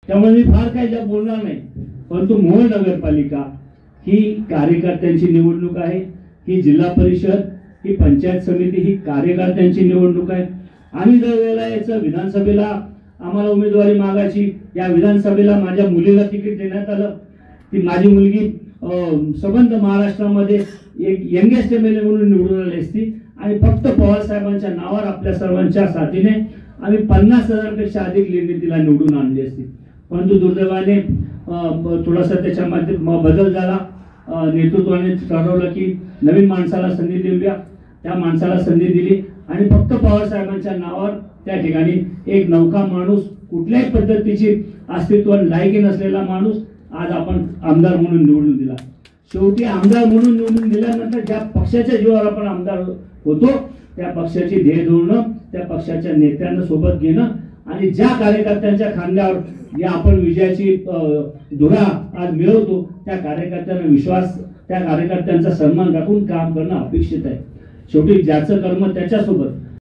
त्यामुळे मी फार काही ज्या बोलणार नाही, परंतु मोहोळ नगरपालिका ही कार्यकर्त्यांची निवडणूक आहे, ही जिल्हा परिषद, ही पंचायत समिती ही कार्यकर्त्यांची निवडणूक आहे. आम्ही दर वेळेला याचं विधानसभेला आम्हाला उमेदवारी मागायची, या विधानसभेला माझ्या मुलीला तिकीट देण्यात आलं. ती माझी मुलगी संबंध महाराष्ट्रामध्ये एक यंगेस्ट MLA म्हणून निवडून आली असती आणि फक्त पवार साहेबांच्या नावावर आपल्या सर्वांच्या साथीने आम्ही 50,000 पेक्षा अधिक लीडने तिला निवडून आणली असती. परंतु दुर्दैवाने थोडासा त्याच्यामध्ये बदल झाला. नेतृत्वाने ठरवलं की नवीन माणसाला संधी देऊया. त्या माणसाला संधी दिली आणि फक्त पवार साहेबांच्या नावावर त्या ठिकाणी एक नौका माणूस, कुठल्याही पद्धतीची अस्तित्व लायकी नसलेला माणूस आज आपण आमदार म्हणून निवडून दिला. शेवटी आमदार म्हणून निवडून दिल्यानंतर ज्या पक्षाच्या जीवावर आपण आमदार होतो त्या पक्षाची ध्येय धोरणं, त्या पक्षाच्या नेत्यांना सोबत घेणं आणि ज्या कार्यकर्त्यांच्या खांद्यावर या आपण विजयाची धुरा आज मिळवतो त्या कार्यकर्त्यांना विश्वास, त्या कार्यकर्त्यांचा सन्मान राखून काम करणं अपेक्षित आहे. शेवटी ज्याचं कर्म त्याच्यासोबत